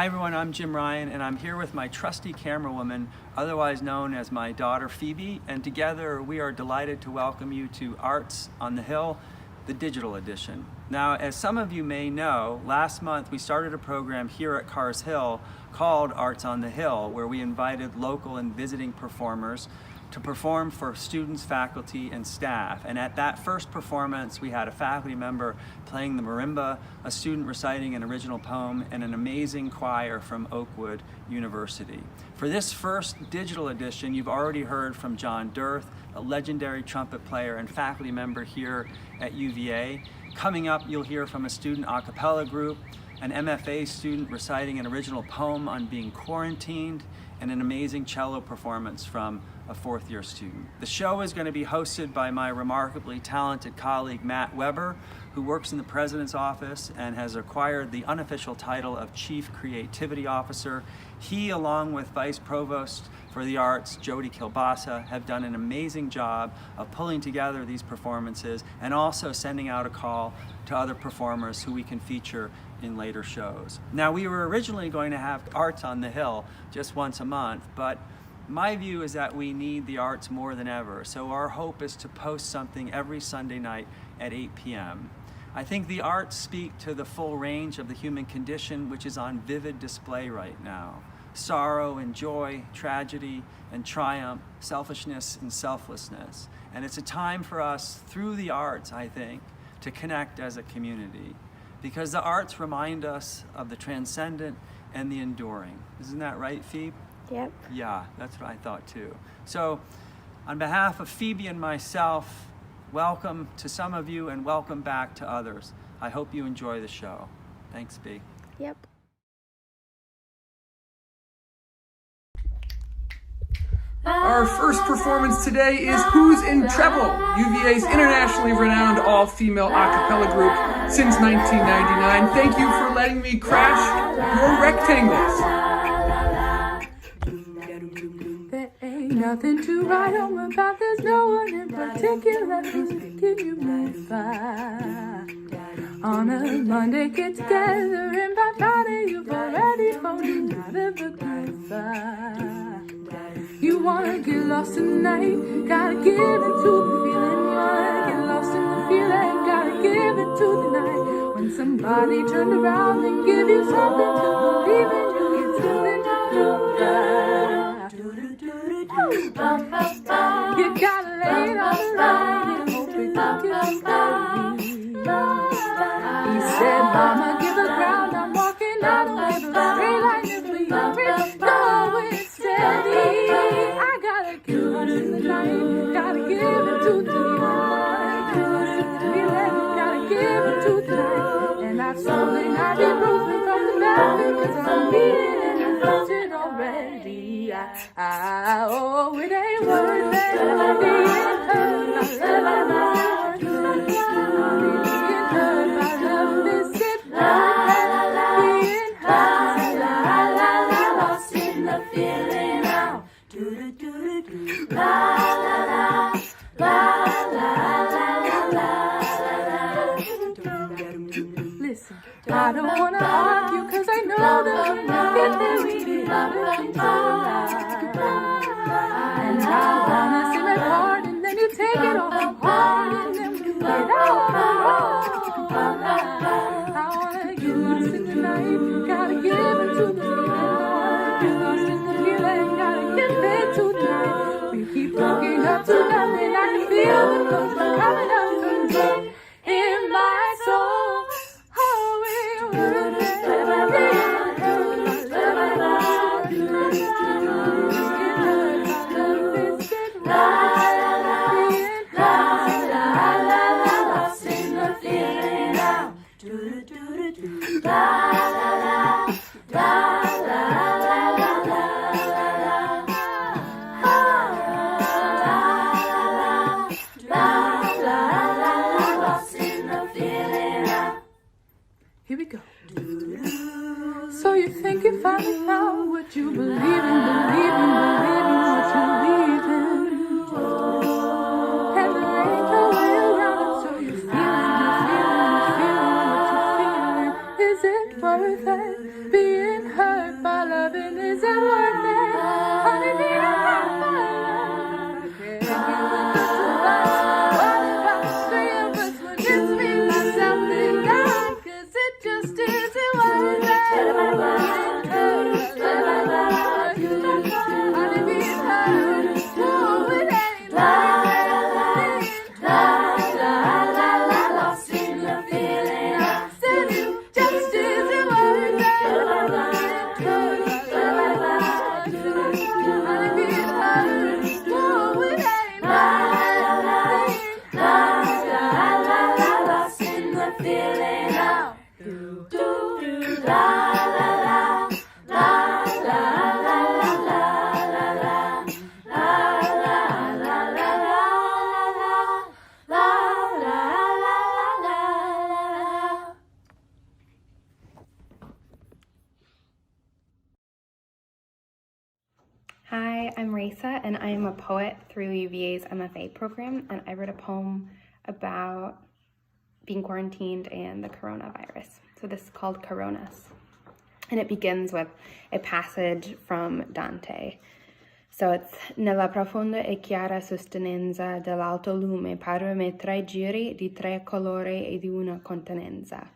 Hi everyone, I'm Jim Ryan and I'm here with my trusty camerawoman, otherwise known as my daughter Phebe, and together we are delighted to welcome you to Arts on the Hill, the digital edition. Now, as some of you may know, last month we started a program here at Carr's Hill called Arts on the Hill, where we invited local and visiting performers to perform for students, faculty, and staff. And at that first performance, we had a faculty member playing the marimba, a student reciting an original poem, and an amazing choir from Oakwood University. For this first digital edition, you've already heard from John Dirth, a legendary trumpet player and faculty member here at UVA. Coming up, you'll hear from a student a cappella group, an MFA student reciting an original poem on being quarantined, and an amazing cello performance from a fourth-year student. The show is going to be hosted by my remarkably talented colleague Matt Weber, who works in the President's office and has acquired the unofficial title of Chief Creativity Officer. He, along with Vice Provost for the Arts, Jody Kielbasa, have done an amazing job of pulling together these performances and also sending out a call to other performers who we can feature in later shows. Now, we were originally going to have Arts on the Hill just once a month, but my view is that we need the arts more than ever, so our hope is to post something every Sunday night at 8 p.m. I think the arts speak to the full range of the human condition, which is on vivid display right now. Sorrow and joy, tragedy and triumph, selfishness and selflessness. And it's a time for us, through the arts, I think, to connect as a community. Because the arts remind us of the transcendent and the enduring. Isn't that right, Phebe? Yep. Yeah, that's what I thought too. So, on behalf of Phebe and myself, welcome to some of you and welcome back to others. I hope you enjoy the show. Thanks, B. Yep. Our first performance today is Who's in Treble, UVA's internationally renowned all-female a cappella group since 1999. Thank you for letting me crash your rectangles. There ain't nothing to write home about, there's no one in particular who's making you modify. On a Monday, get together, and by Friday you've already phoned you out of the goodbye. You wanna get lost tonight, gotta give it to the feeling. You wanna get lost in the feeling, gotta give it to the night. When somebody turned around and give you something to believe in, you get something to do. You gotta lay it on the line and hope it don't get steady. He said, Mama, give the ground, I'm walking out of the straight line if we reach, no, it's steady. I gotta give it to the night, gotta give it to the night, gotta give it to the night. And I've slowly not been broken from the back because I'm beating and I felt it already. Oh, it ain't worth it. Being hurt by love, being hurt by love, is it worth it? Being hurt, lost in the feeling now. La la la, la la la la la. Listen, I don't wanna argue 'cause I know that when I get there we need love tonight. And I wanna sing my part and then you take it off hard and then we do it all right. I wanna get lost in the night, gotta give it to the feeling. Get lost in the feeling, gotta give it to the night. We keep looking up to nothing, I can feel the ghost coming up to me in my soul. Oh, we were there. and I am a poet through UVA's MFA program, and I wrote a poem about being quarantined and the coronavirus. So this is called Coronas, and it begins with a passage from Dante. So it's nella profonda e chiara sostenenza dell'alto lume parve tre giri di tre colori e di una contenenza.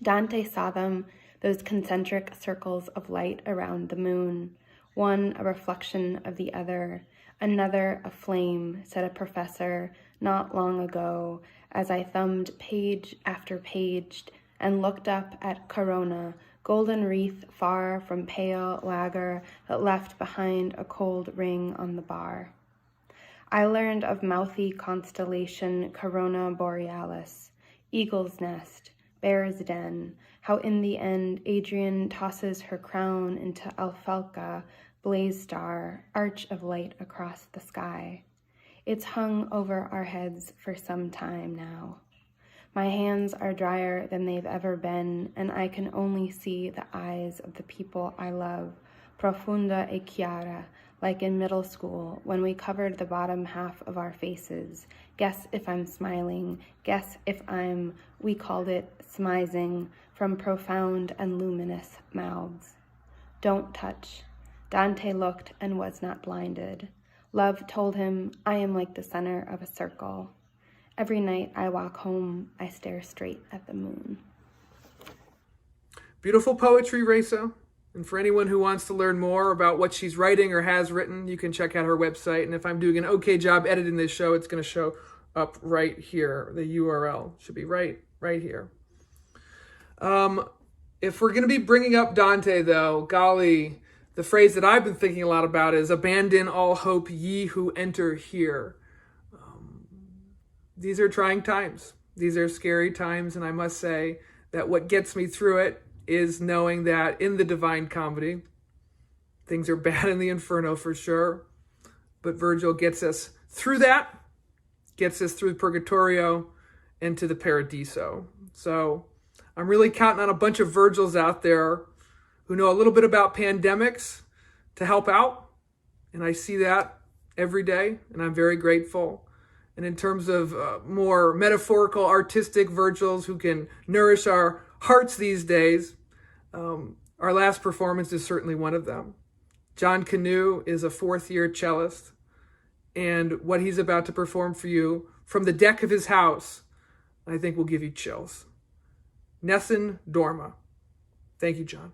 Dante saw them, those concentric circles of light around the moon, one a reflection of the other, another a flame, said a professor not long ago, as I thumbed page after page and looked up at Corona, golden wreath far from pale lager that left behind a cold ring on the bar. I learned of mouthy constellation Corona Borealis, eagle's nest, bear's den, how in the end Adrian tosses her crown into Alfalca, blaze star, arch of light across the sky. It's hung over our heads for some time now. My hands are drier than they've ever been, and I can only see the eyes of the people I love, profunda e chiara, like in middle school when we covered the bottom half of our faces. Guess if I'm smiling, guess if we called it smizing, from profound and luminous mouths. Don't touch. Dante looked and was not blinded. Love told him, I am like the center of a circle. Every night I walk home, I stare straight at the moon. Beautiful poetry, Raisa. And for anyone who wants to learn more about what she's writing or has written, you can check out her website. And if I'm doing an okay job editing this show, it's going to show up right here. The URL should be right here. If we're going to be bringing up Dante, though, golly, the phrase that I've been thinking a lot about is abandon all hope, ye who enter here. These are trying times. These are scary times, and I must say that what gets me through it is knowing that in the Divine Comedy, things are bad in the Inferno for sure, but Virgil gets us through that, gets us through Purgatorio and to the Paradiso. So I'm really counting on a bunch of Virgils out there who know a little bit about pandemics to help out, and I see that every day, and I'm very grateful. And in terms of more metaphorical, artistic Virgils who can nourish our hearts these days, our last performance is certainly one of them. John Kanu is a fourth-year cellist, and what he's about to perform for you from the deck of his house, I think will give you chills. Nessun Dorma. Thank you, John.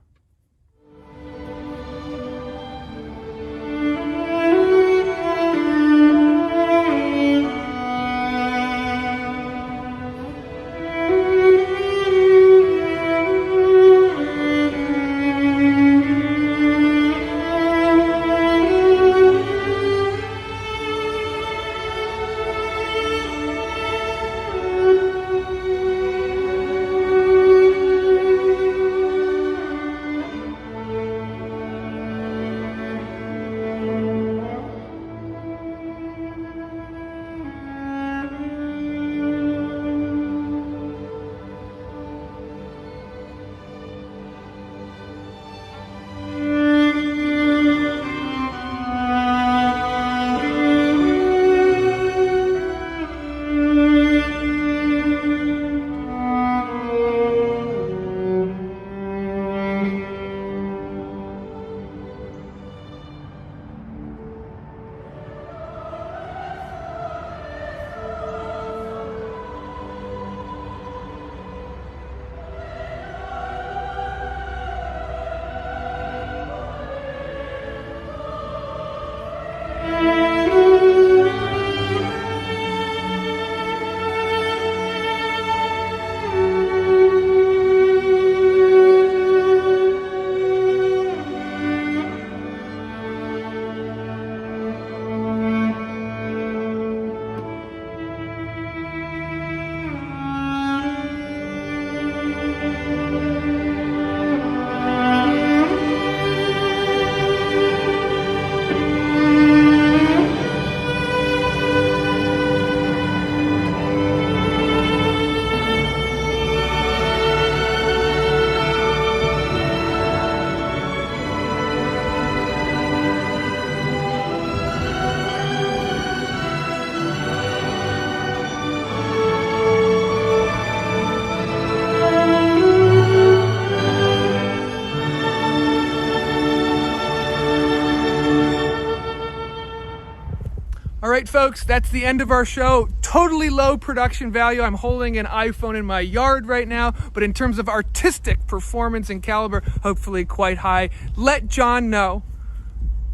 All right, folks, that's the end of our show. Totally low production value. I'm holding an iPhone in my yard right now, but in terms of artistic performance and caliber, hopefully quite high. Let John know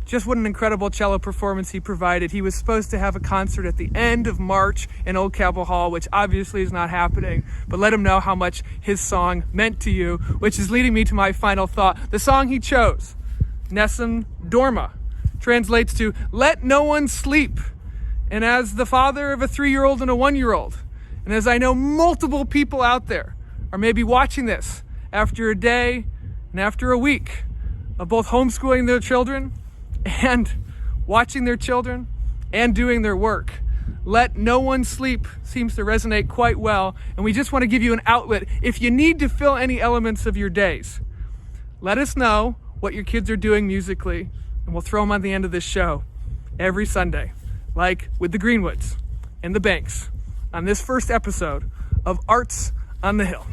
just what an incredible cello performance he provided. He was supposed to have a concert at the end of March in Old Capitol Hall, which obviously is not happening, but let him know how much his song meant to you, which is leading me to my final thought. The song he chose, Nessun Dorma, translates to "Let no one sleep." And as the father of a 3-year-old and a 1-year-old, and as I know multiple people out there are maybe watching this after a day and after a week of both homeschooling their children and watching their children and doing their work, "Let no one sleep" seems to resonate quite well. And we just want to give you an outlet. If you need to fill any elements of your days, let us know what your kids are doing musically, and we'll throw them on the end of this show every Sunday, like with the Greenwoods and the Banks on this first episode of Arts on the Hill.